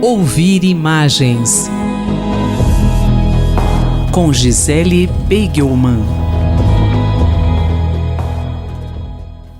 Ouvir imagens com Gisele Beigelman.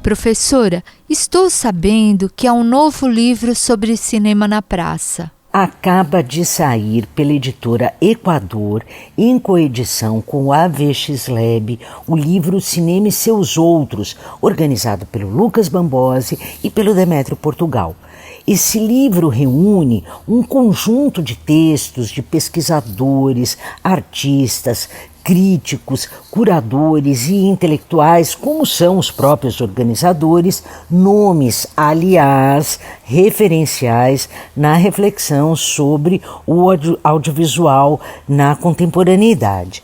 Professora, estou sabendo que há um novo livro sobre cinema na praça. Acaba de sair pela editora Equador, em coedição com o AVX Lab, o livro Cinema e Seus Outros, organizado pelo Lucas Bambosi e pelo Demétrio Portugal. Esse livro reúne um conjunto de textos de pesquisadores, artistas, críticos, curadores e intelectuais, como são os próprios organizadores, nomes, aliás, referenciais na reflexão sobre o audiovisual na contemporaneidade.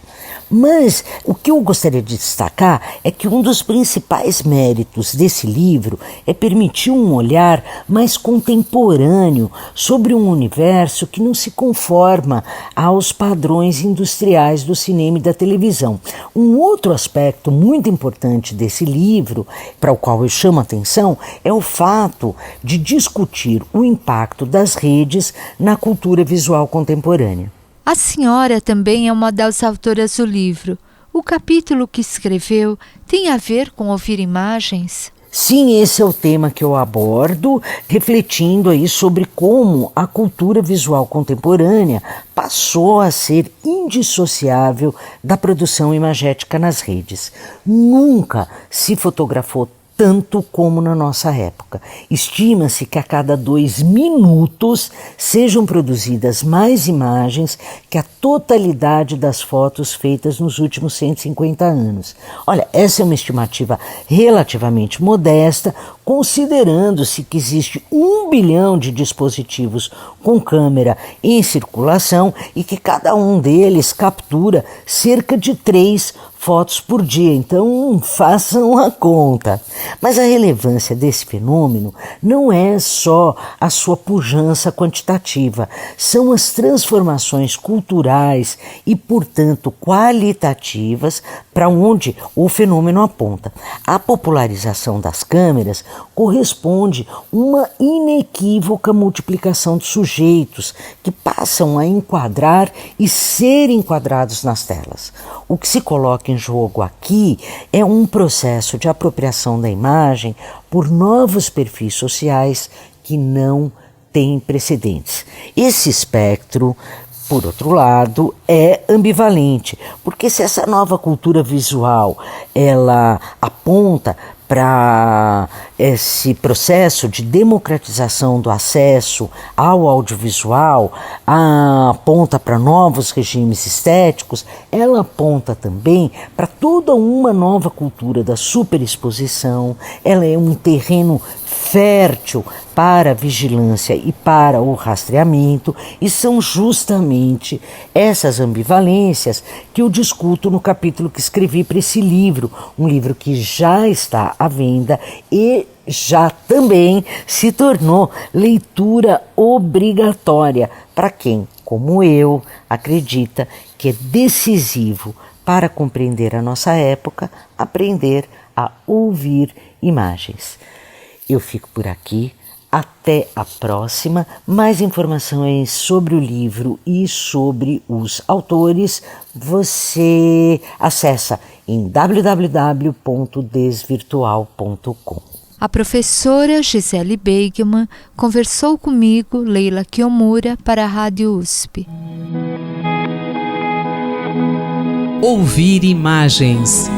Mas o que eu gostaria de destacar é que um dos principais méritos desse livro é permitir um olhar mais contemporâneo sobre um universo que não se conforma aos padrões industriais do cinema e da televisão. Um outro aspecto muito importante desse livro, para o qual eu chamo a atenção, é o fato de discutir o impacto das redes na cultura visual contemporânea. A senhora também é uma das autoras do livro. O capítulo que escreveu tem a ver com ouvir imagens? Sim, esse é o tema que eu abordo, refletindo aí sobre como a cultura visual contemporânea passou a ser indissociável da produção imagética nas redes. Nunca se fotografou tanto como na nossa época. Estima-se que a cada 2 minutos sejam produzidas mais imagens que a totalidade das fotos feitas nos últimos 150 anos. Olha, essa é uma estimativa relativamente modesta, considerando-se que existe 1 bilhão de dispositivos com câmera em circulação e que cada um deles captura cerca de 3 fotos por dia, então façam a conta. Mas a relevância desse fenômeno não é só a sua pujança quantitativa, são as transformações culturais e, portanto, qualitativas para onde o fenômeno aponta. A popularização das câmeras corresponde uma inequívoca multiplicação de sujeitos que passam a enquadrar e ser enquadrados nas telas. O que se coloca em jogo aqui é um processo de apropriação da imagem por novos perfis sociais que não têm precedentes. Esse espectro, por outro lado, é ambivalente, porque se essa nova cultura visual ela aponta para esse processo de democratização do acesso ao audiovisual, aponta para novos regimes estéticos, ela aponta também para toda uma nova cultura da superexposição, ela é um terreno fértil para a vigilância e para o rastreamento, e são justamente essas ambivalências que eu discuto no capítulo que escrevi para esse livro, um livro que já está à venda e já também se tornou leitura obrigatória para quem, como eu, acredita que é decisivo para compreender a nossa época, aprender a ouvir imagens. Eu fico por aqui, até a próxima. Mais informações sobre o livro e sobre os autores você acessa em www.desvirtual.com. A professora Gisele Beigelman conversou comigo, Leila Kiyomura, para a Rádio USP. Ouvir imagens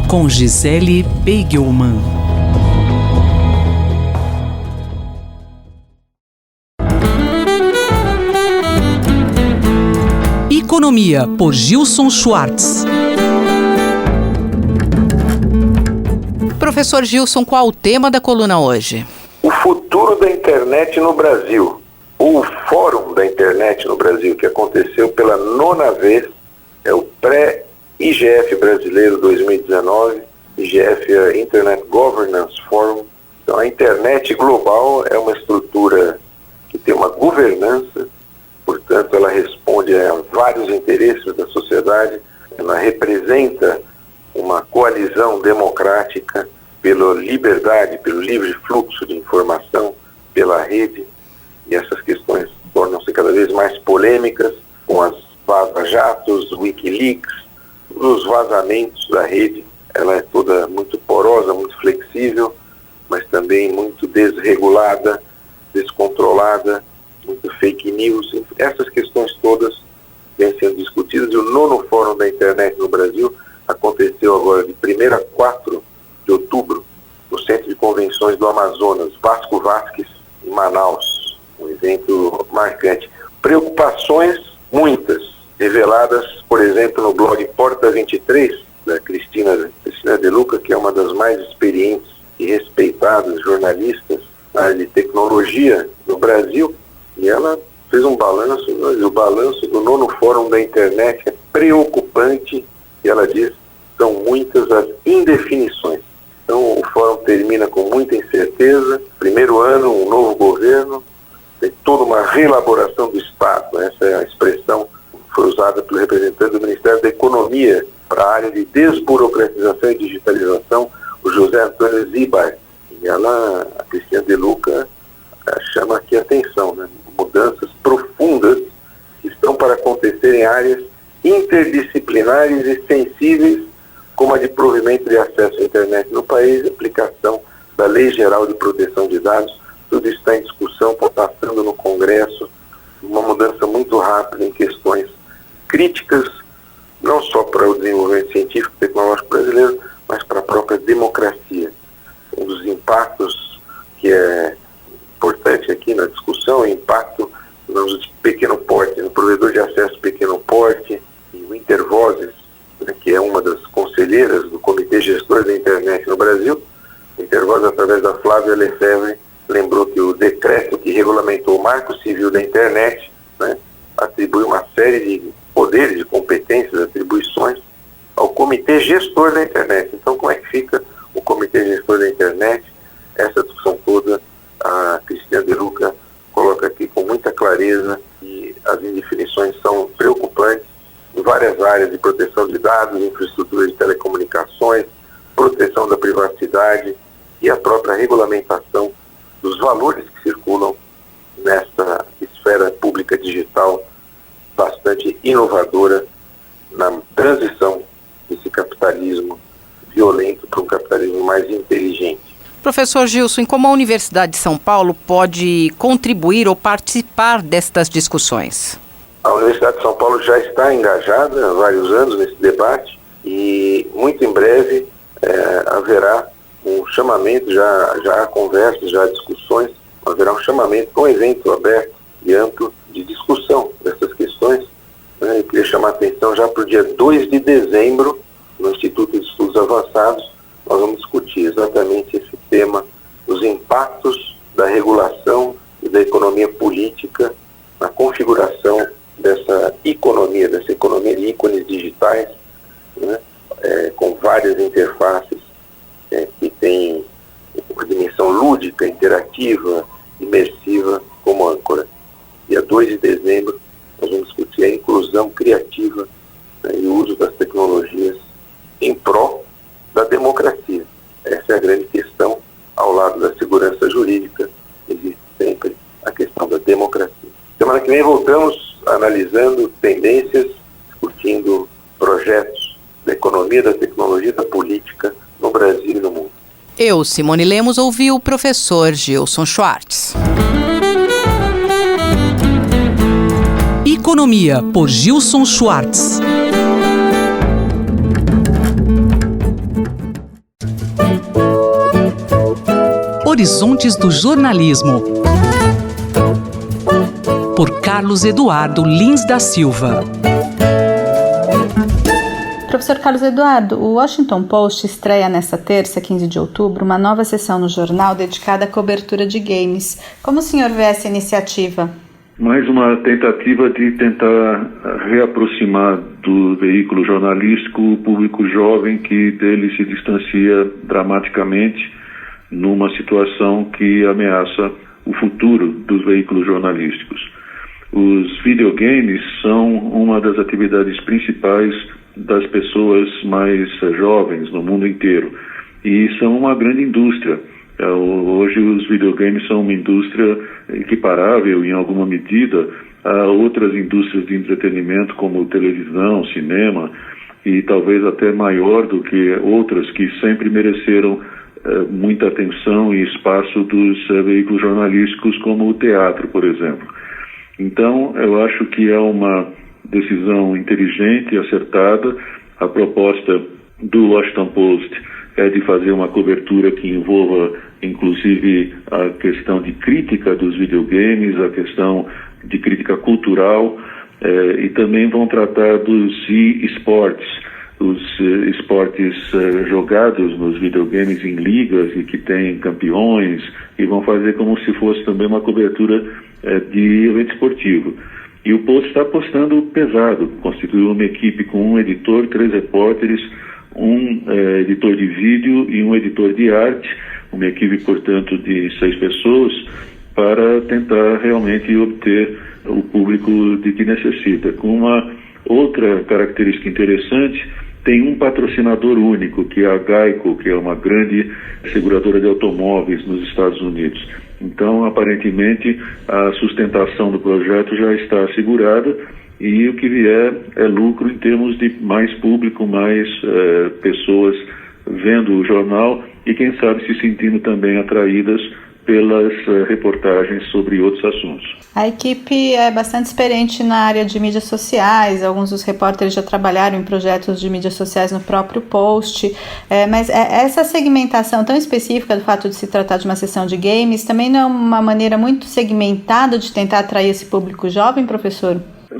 com Gisele Beigelman. Economia, por Gilson Schwartz. Professor Gilson, qual o tema da coluna hoje? O futuro da internet no Brasil. O Fórum da Internet no Brasil, que aconteceu pela 9ª vez, é o pré-IGF brasileiro 2019, IGF é Internet Governance Forum. Então, a internet global é uma estrutura que tem uma governança, portanto, ela responde a vários interesses da sociedade, ela representa uma coalizão democrática pela liberdade, pelo livre fluxo de informação, pela rede, e essas questões tornam-se cada vez mais polêmicas com as vaza-jatos, Wikileaks, os vazamentos da rede. Ela é toda muito porosa, muito flexível, mas também muito desregulada, descontrolada, muito fake news. Essas questões todas vêm sendo discutidas, e o 9º Fórum da Internet no Brasil aconteceu agora de 1º a 4 de outubro, no Centro de Convenções do Amazonas, Vasco Vasques, em Manaus, um evento marcante. Preocupações muitas, reveladas, por exemplo, no blog Porta 23, da Cristina De Luca, que é uma das mais experientes e respeitadas jornalistas na área de tecnologia no Brasil, e ela fez um balanço, o balanço do 9º Fórum da Internet é preocupante, e ela diz que são muitas as indefinições. Então o fórum termina com muita incerteza, primeiro ano, um novo governo, tem toda uma reelaboração do Estado, essa é a expressão que foi usada pelo representante do Ministério da Economia para a área de desburocratização e digitalização, o José Antônio Zibar. E ela, a Cristina De Luca, chama aqui a atenção, né? Mudanças profundas que estão para acontecer em áreas interdisciplinares e sensíveis, como a de provimento de acesso à internet no país, aplicação da Lei Geral de Proteção de Dados. Tudo está em discussão, está passando no Congresso, uma mudança muito rápida em questões críticas, não só para o desenvolvimento científico e tecnológico brasileiro, mas para a própria democracia. Um dos impactos que é importante aqui na discussão é o impacto de pequeno porte, no provedor de acesso pequeno porte, e o Intervozes, né, que é uma das conselheiras do Comitê Gestor da Internet no Brasil. O Intervozes, através da Flávia Lefebvre, lembrou que o decreto que regulamentou o Marco Civil da Internet, né, atribui uma série de poderes, de competências, atribuições ao Comitê Gestor da Internet. Então, como é que fica o Comitê Gestor da Internet? Essa discussão toda, a Cristina De Luca coloca aqui com muita clareza, e as indefinições são preocupantes em várias áreas de proteção de dados, infraestrutura de telecomunicações, proteção da privacidade e a própria regulamentação dos valores que circulam nessa esfera pública digital bastante inovadora na transição desse capitalismo violento para um capitalismo mais inteligente. Professor Gilson, como a Universidade de São Paulo pode contribuir ou participar destas discussões? A Universidade de São Paulo já está engajada há vários anos nesse debate, e muito em breve haverá um chamamento, já há conversas, já há discussões, haverá um chamamento com um evento aberto e amplo de discussão dessas questões. Eu queria chamar a atenção já para o dia 2 de dezembro, no Instituto de Estudos Avançados, nós vamos discutir exatamente esse tema, os impactos da regulação e da economia política na configuração dessa economia de ícones digitais, né, com várias interfaces que tem uma dimensão lúdica, interativa, imersiva como âncora. Dia 2 de dezembro nós vamos discutir a inclusão criativa, né, e o uso das tecnologias em prol da democracia. Essa é a grande questão. Ao lado da segurança jurídica existe sempre a questão da democracia. Semana que vem voltamos analisando tendências, discutindo projetos da economia, da tecnologia, da política no Brasil e no mundo. Eu, Simone Lemos, ouvi o professor Gilson Schwartz. Economia, por Gilson Schwartz. Horizontes do Jornalismo, por Carlos Eduardo Lins da Silva. Professor Carlos Eduardo, o Washington Post estreia nesta terça, 15 de outubro, uma nova seção no jornal dedicada à cobertura de games. Como o senhor vê essa iniciativa? Mais uma tentativa de tentar reaproximar do veículo jornalístico o público jovem que dele se distancia dramaticamente numa situação que ameaça o futuro dos veículos jornalísticos. Os videogames são uma das atividades principais das pessoas mais jovens no mundo inteiro. e são uma grande indústria. Hoje os videogames são uma indústria equiparável em alguma medida a outras indústrias de entretenimento como televisão, cinema, e talvez até maior do que outras que sempre mereceram muita atenção e espaço dos veículos jornalísticos como o teatro, por exemplo. Então, eu acho que é uma decisão inteligente e acertada. A proposta do Washington Post é de fazer uma cobertura que envolva, inclusive, a questão de crítica dos videogames, a questão de crítica cultural, e também vão tratar dos e-sports, os esportes jogados nos videogames em ligas e que têm campeões, e vão fazer como se fosse também uma cobertura de evento esportivo. E o Post está apostando pesado, constituiu uma equipe com um editor, 3 repórteres, um editor de vídeo e um editor de arte, uma equipe, portanto, de 6 pessoas, para tentar realmente obter o público de que necessita. Com uma outra característica interessante, tem um patrocinador único, que é a Geico, que é uma grande seguradora de automóveis nos Estados Unidos. Então, aparentemente, a sustentação do projeto já está assegurada e o que vier é lucro em termos de mais público, mais pessoas vendo o jornal e, quem sabe, se sentindo também atraídas pelas reportagens sobre outros assuntos. A equipe é bastante experiente na área de mídias sociais, alguns dos repórteres já trabalharam em projetos de mídias sociais no próprio Post, mas essa segmentação tão específica do fato de se tratar de uma sessão de games também não é uma maneira muito segmentada de tentar atrair esse público jovem, professor?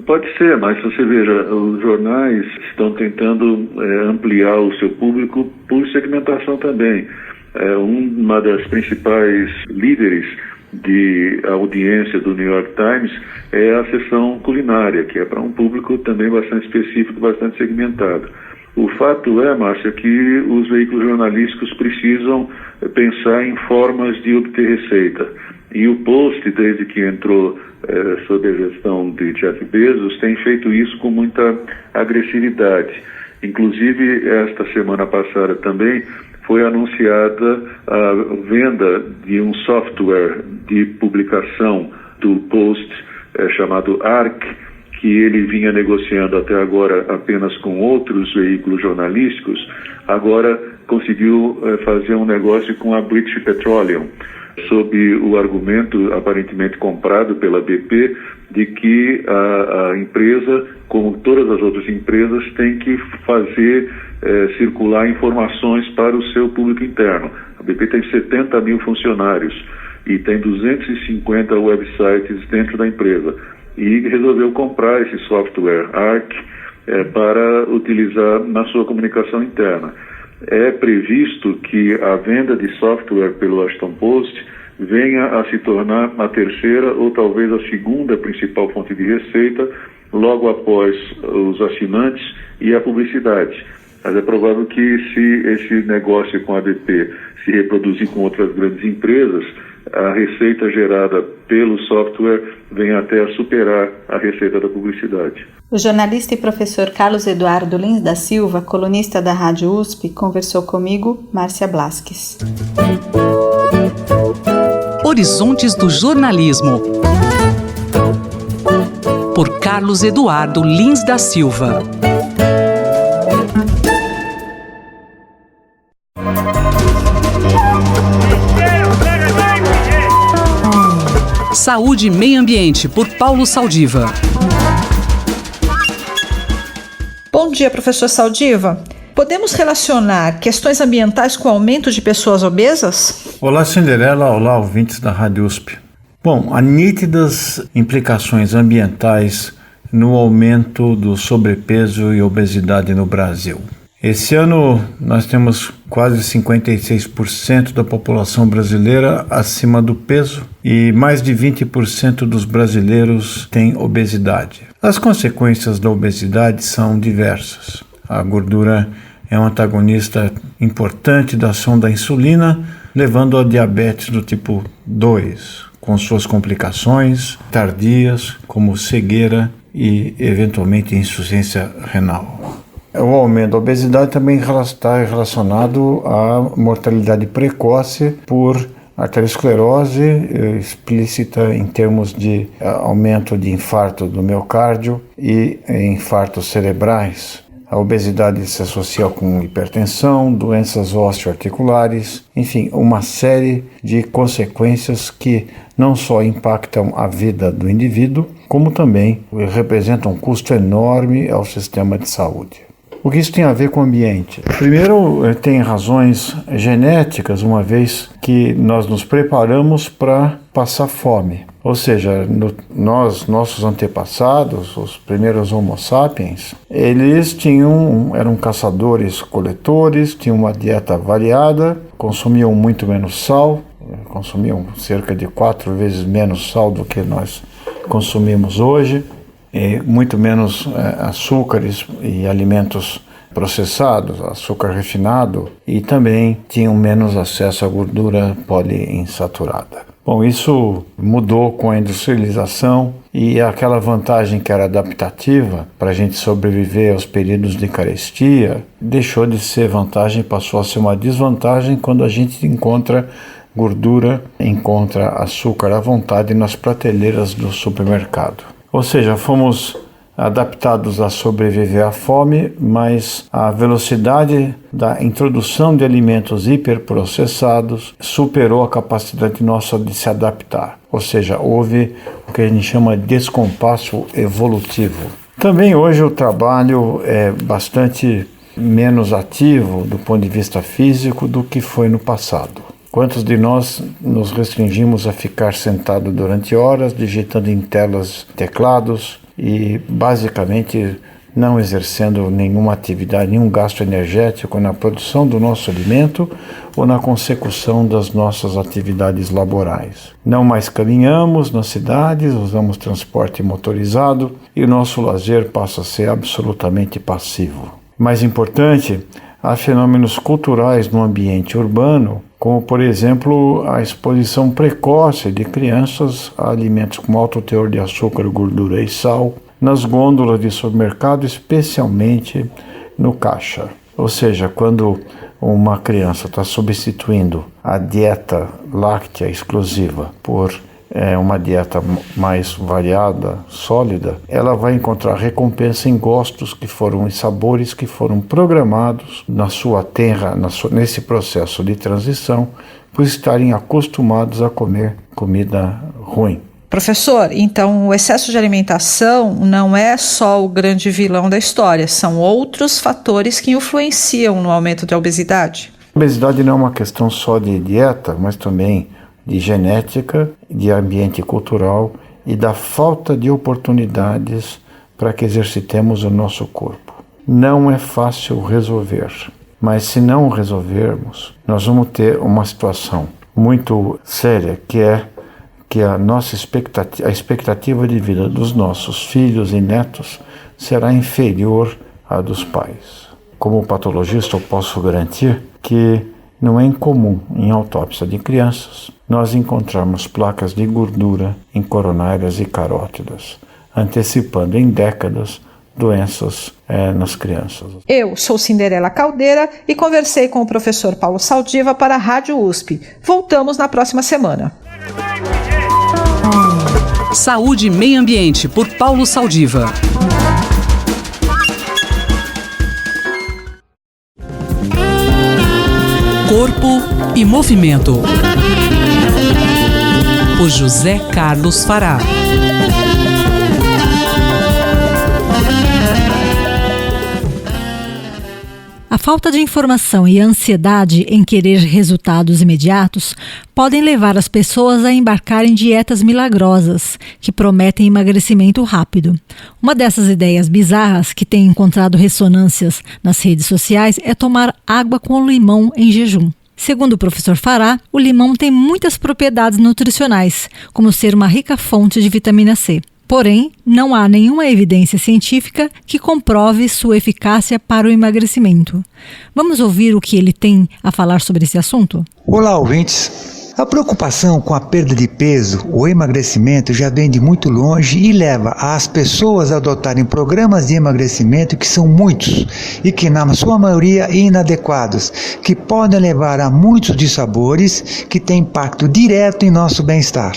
Pode ser, mas você veja, os jornais estão tentando ampliar o seu público por segmentação também. Uma das principais líderes de audiência do New York Times é a seção culinária, que é para um público também bastante específico, bastante segmentado. O fato é, Márcia, que os veículos jornalísticos precisam pensar em formas de obter receita. E o Post, desde que entrou sob a gestão de Jeff Bezos, tem feito isso com muita agressividade. Inclusive, esta semana passada também foi anunciada a venda de um software de publicação do Post chamado ARC, que ele vinha negociando até agora apenas com outros veículos jornalísticos, agora conseguiu fazer um negócio com a British Petroleum, sob o argumento aparentemente comprado pela BP, de que a empresa, como todas as outras empresas, tem que fazer circular informações para o seu público interno. A BP tem 70 mil funcionários e tem 250 websites dentro da empresa. E resolveu comprar esse software ARC para utilizar na sua comunicação interna. É previsto que a venda de software pelo Washington Post venha a se tornar a terceira ou talvez a segunda principal fonte de receita, logo após os assinantes e a publicidade. Mas é provável que, se esse negócio com a BP se reproduzir com outras grandes empresas, a receita gerada pelo software venha até a superar a receita da publicidade. O jornalista e professor Carlos Eduardo Lins da Silva, colunista da Rádio USP, conversou comigo, Márcia Blasques. Horizontes do Jornalismo, por Carlos Eduardo Lins da Silva. Saúde e Meio Ambiente, por Paulo Saldiva. Bom dia, professor Saldiva. Podemos relacionar questões ambientais com o aumento de pessoas obesas? Olá, Cinderela. Olá, ouvintes da Rádio USP. Bom, há nítidas implicações ambientais no aumento do sobrepeso e obesidade no Brasil. Esse ano nós temos quase 56% da população brasileira acima do peso e mais de 20% dos brasileiros têm obesidade. As consequências da obesidade são diversas. A gordura é um antagonista importante da ação da insulina, levando a diabetes do tipo 2, com suas complicações tardias, como cegueira e, eventualmente, insuficiência renal. O aumento da obesidade também está relacionado à mortalidade precoce por arteriosclerose, explícita em termos de aumento de infarto do miocárdio e infartos cerebrais. A obesidade se associa com hipertensão, doenças osteoarticulares, enfim, uma série de consequências que não só impactam a vida do indivíduo, como também representam um custo enorme ao sistema de saúde. O que isso tem a ver com o ambiente? Primeiro, tem razões genéticas, uma vez que nós nos preparamos para passar fome. Ou seja, nossos antepassados, os primeiros Homo sapiens, eles eram caçadores-coletores, tinham uma dieta variada, consumiam muito menos sal, consumiam cerca de 4 vezes menos sal do que nós consumimos hoje, muito menos açúcares e alimentos processados, açúcar refinado, e também tinham menos acesso à gordura poliinsaturada. Bom, isso mudou com a industrialização e aquela vantagem que era adaptativa para a gente sobreviver aos períodos de carestia deixou de ser vantagem, passou a ser uma desvantagem quando a gente encontra gordura, encontra açúcar à vontade nas prateleiras do supermercado. Ou seja, fomos adaptados a sobreviver à fome, mas a velocidade da introdução de alimentos hiperprocessados superou a capacidade nossa de se adaptar. Ou seja, houve o que a gente chama de descompasso evolutivo. Também hoje o trabalho é bastante menos ativo do ponto de vista físico do que foi no passado. Quantos de nós nos restringimos a ficar sentado durante horas, digitando em telas, teclados e basicamente não exercendo nenhuma atividade, nenhum gasto energético na produção do nosso alimento ou na consecução das nossas atividades laborais? Não mais caminhamos nas cidades, usamos transporte motorizado e o nosso lazer passa a ser absolutamente passivo. Mais importante, há fenômenos culturais no ambiente urbano, como, por exemplo, a exposição precoce de crianças a alimentos com alto teor de açúcar, gordura e sal, nas gôndolas de supermercado, especialmente no caixa. Ou seja, quando uma criança está substituindo a dieta láctea exclusiva por uma dieta mais variada, sólida, ela vai encontrar recompensa em gostos em sabores que foram programados nesse processo de transição, por estarem acostumados a comer comida ruim. Professor, então o excesso de alimentação não é só o grande vilão da história, são outros fatores que influenciam no aumento da obesidade? A obesidade não é uma questão só de dieta, mas também de genética, de ambiente cultural e da falta de oportunidades para que exercitemos o nosso corpo. Não é fácil resolver, mas se não resolvermos, nós vamos ter uma situação muito séria, que é que a expectativa de vida dos nossos filhos e netos será inferior à dos pais. Como patologista, eu posso garantir que não é incomum, em autópsia de crianças, nós encontrarmos placas de gordura em coronárias e carótidas, antecipando em décadas doenças nas crianças. Eu sou Cinderela Caldeira e conversei com o professor Paulo Saldiva para a Rádio USP. Voltamos na próxima semana. Saúde e Meio Ambiente, por Paulo Saldiva. Corpo e Movimento, por José Carlos Fará. A falta de informação e a ansiedade em querer resultados imediatos podem levar as pessoas a embarcar em dietas milagrosas que prometem emagrecimento rápido. Uma dessas ideias bizarras que tem encontrado ressonâncias nas redes sociais é tomar água com limão em jejum. Segundo o professor Fará, o limão tem muitas propriedades nutricionais, como ser uma rica fonte de vitamina C. Porém, não há nenhuma evidência científica que comprove sua eficácia para o emagrecimento. Vamos ouvir o que ele tem a falar sobre esse assunto? Olá, ouvintes. A preocupação com a perda de peso ou emagrecimento já vem de muito longe e leva as pessoas a adotarem programas de emagrecimento que são muitos e que na sua maioria inadequados, que podem levar a muitos dissabores que têm impacto direto em nosso bem-estar.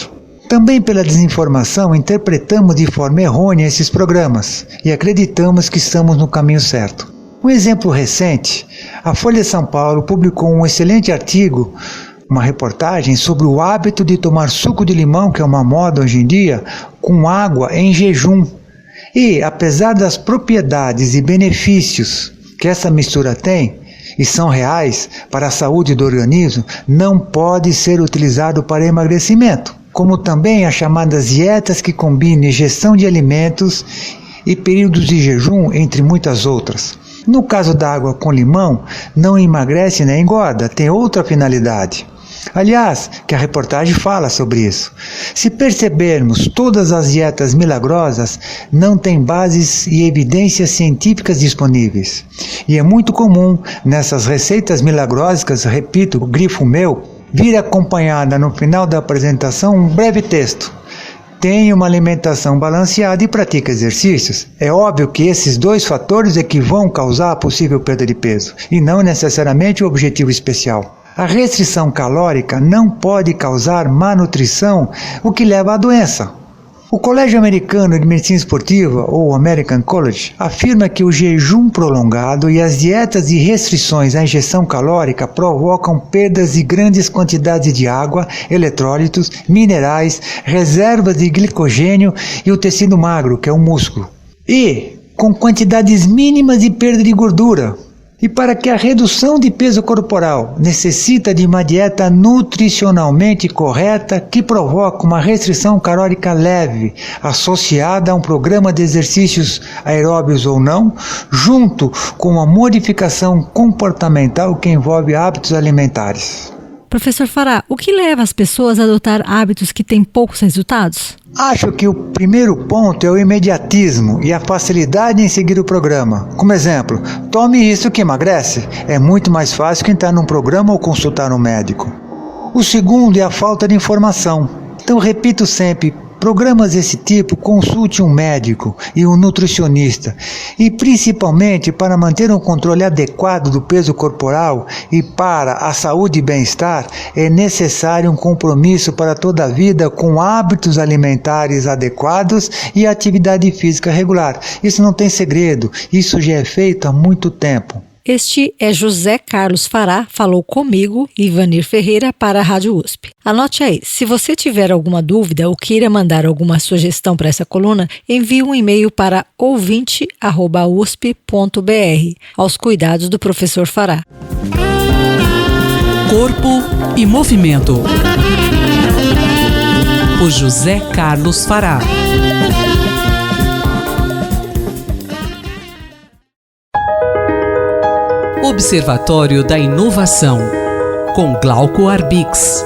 Também pela desinformação interpretamos de forma errônea esses programas e acreditamos que estamos no caminho certo. Um exemplo recente, a Folha de São Paulo publicou um excelente artigo, uma reportagem sobre o hábito de tomar suco de limão, que é uma moda hoje em dia, com água em jejum. E, apesar das propriedades e benefícios que essa mistura tem, e são reais para a saúde do organismo, não pode ser utilizado para emagrecimento, como também as chamadas dietas que combinam ingestão de alimentos e períodos de jejum, entre muitas outras. No caso da água com limão, não emagrece nem engorda, tem outra finalidade. Aliás, que a reportagem fala sobre isso. Se percebermos, todas as dietas milagrosas não têm bases e evidências científicas disponíveis. E é muito comum, nessas receitas milagrosas, repito, grifo meu, vir acompanhada no final da apresentação um breve texto. Tenha uma alimentação balanceada e pratique exercícios. É óbvio que esses dois fatores é que vão causar a possível perda de peso, e não necessariamente o objetivo especial. A restrição calórica não pode causar má nutrição, o que leva à doença. O Colégio Americano de Medicina Esportiva, ou American College, afirma que o jejum prolongado e as dietas de restrições à ingestão calórica provocam perdas de grandes quantidades de água, eletrólitos, minerais, reservas de glicogênio e o tecido magro, que é o músculo. E com quantidades mínimas de perda de gordura. E para que a redução de peso corporal necessita de uma dieta nutricionalmente correta que provoca uma restrição calórica leve, associada a um programa de exercícios aeróbios ou não, junto com uma modificação comportamental que envolve hábitos alimentares. Professor Fará, o que leva as pessoas a adotar hábitos que têm poucos resultados? Acho que o primeiro ponto é o imediatismo e a facilidade em seguir o programa. Como exemplo, tome isso que emagrece. É muito mais fácil que entrar num programa ou consultar um médico. O segundo é a falta de informação. Então, repito sempre, programas desse tipo, consulte um médico e um nutricionista. E principalmente para manter um controle adequado do peso corporal e para a saúde e bem-estar, é necessário um compromisso para toda a vida com hábitos alimentares adequados e atividade física regular. Isso não tem segredo, isso já é feito há muito tempo. Este é José Carlos Fará, falou comigo, Ivanir Ferreira, para a Rádio USP. Anote aí, se você tiver alguma dúvida ou queira mandar alguma sugestão para essa coluna, envie um e-mail para ouvinte@usp.br, aos cuidados do professor Fará. Corpo e movimento. Por José Carlos Fará. Observatório da Inovação, com Glauco Arbix.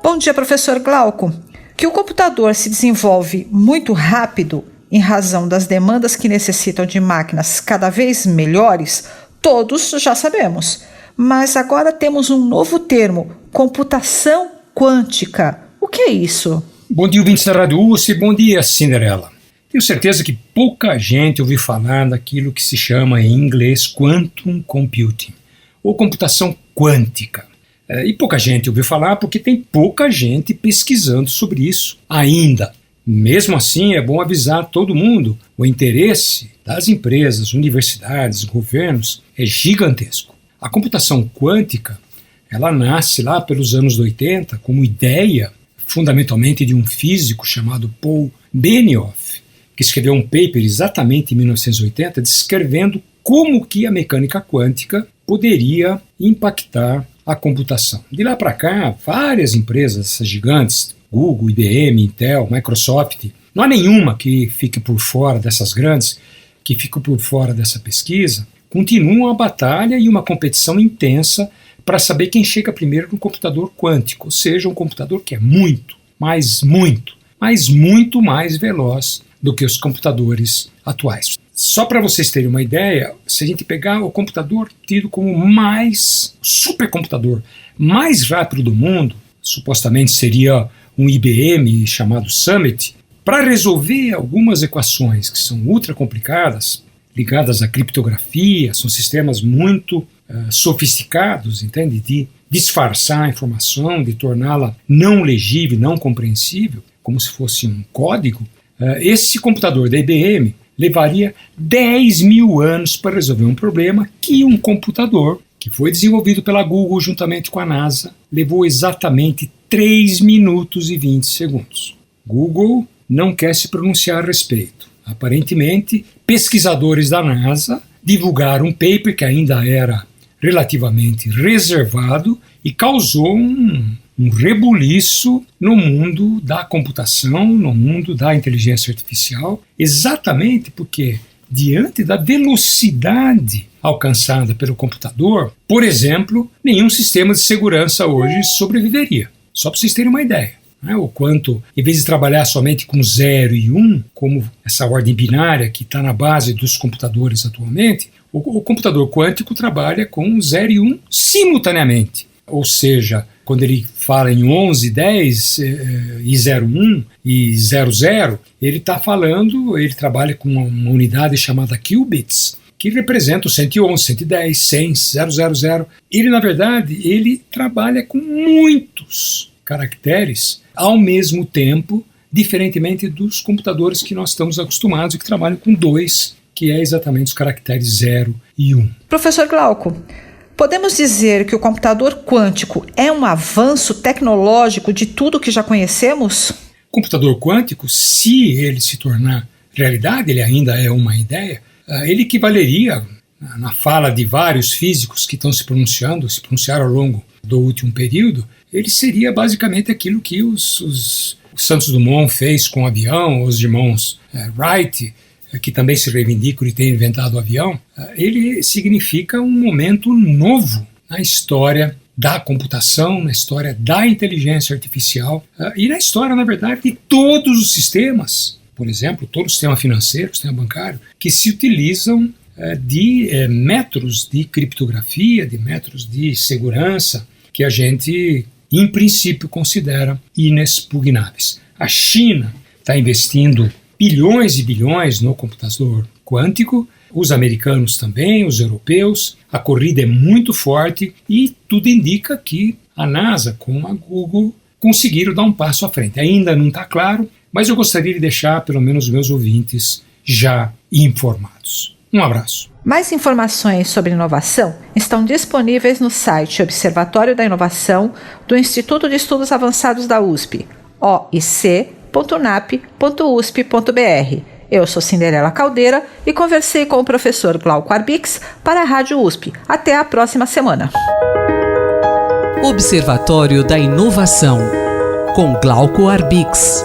Bom dia, professor Glauco. Que o computador se desenvolve muito rápido em razão das demandas que necessitam de máquinas cada vez melhores, todos já sabemos. Mas agora temos um novo termo, computação quântica. O que é isso? Bom dia, ouvintes da Rádio USP. Bom dia, Cinderela. Tenho certeza que pouca gente ouviu falar daquilo que se chama em inglês Quantum Computing, ou computação quântica. E pouca gente ouviu falar porque tem pouca gente pesquisando sobre isso ainda. Mesmo assim, é bom avisar todo mundo, o interesse das empresas, universidades, governos é gigantesco. A computação quântica, ela nasce lá pelos anos 80 como ideia fundamentalmente de um físico chamado Paul Benioff, que escreveu um paper exatamente em 1980 descrevendo como que a mecânica quântica poderia impactar a computação. De lá para cá, várias empresas gigantes, Google, IBM, Intel, Microsoft, não há nenhuma que fique por fora dessas grandes, que fique por fora dessa pesquisa, continuam a batalha e uma competição intensa para saber quem chega primeiro no computador quântico, ou seja, um computador que é muito mais veloz do que os computadores atuais. Só para vocês terem uma ideia, se a gente pegar o computador tido como supercomputador mais rápido do mundo, supostamente seria um IBM chamado Summit, para resolver algumas equações que são ultra complicadas, ligadas à criptografia, são sistemas muito sofisticados, entende? De disfarçar a informação, de torná-la não legível, não compreensível, como se fosse um código, esse computador da IBM levaria 10 mil anos para resolver um problema que um computador, que foi desenvolvido pela Google juntamente com a NASA, levou exatamente 3 minutos e 20 segundos. Google não quer se pronunciar a respeito. Aparentemente, pesquisadores da NASA divulgaram um paper que ainda era relativamente reservado e causou um rebuliço no mundo da computação, no mundo da inteligência artificial, exatamente porque, diante da velocidade alcançada pelo computador, por exemplo, nenhum sistema de segurança hoje sobreviveria. Só para vocês terem uma ideia. O quanto, em vez de trabalhar somente com 0 e 1, como essa ordem binária que está na base dos computadores atualmente, o computador quântico trabalha com 0 e 1 simultaneamente. Ou seja, quando ele fala em 11, 10 e 01 e 00, ele trabalha com uma unidade chamada qubits, que representa o 111, 110, 100, 000. Ele, na verdade, ele trabalha com muitos caracteres ao mesmo tempo, diferentemente dos computadores que nós estamos acostumados e que trabalham com 2, que é exatamente os caracteres 0 e 1. Professor Glauco, podemos dizer que o computador quântico é um avanço tecnológico de tudo que já conhecemos? O computador quântico, se ele se tornar realidade, ele ainda é uma ideia, ele equivaleria, na fala de vários físicos que estão se pronunciaram ao longo do último período, ele seria basicamente aquilo que os Santos Dumont fez com o avião, os irmãos Wright, que também se reivindicam de ter inventado o avião. Ele significa um momento novo na história da computação, na história da inteligência artificial e na história, na verdade, de todos os sistemas, por exemplo, todo o sistema financeiro, o sistema bancário, que se utilizam de métodos de criptografia, de métodos de segurança, que a gente, em princípio, considera inexpugnáveis. A China está investindo bilhões e bilhões no computador quântico, os americanos também, os europeus, a corrida é muito forte e tudo indica que a NASA com a Google conseguiram dar um passo à frente. Ainda não está claro, mas eu gostaria de deixar pelo menos os meus ouvintes já informados. Um abraço. Mais informações sobre inovação estão disponíveis no site Observatório da Inovação do Instituto de Estudos Avançados da USP, oic.unap.usp.br. Eu sou Cinderela Caldeira e conversei com o professor Glauco Arbix para a Rádio USP. Até a próxima semana. Observatório da Inovação, com Glauco Arbix.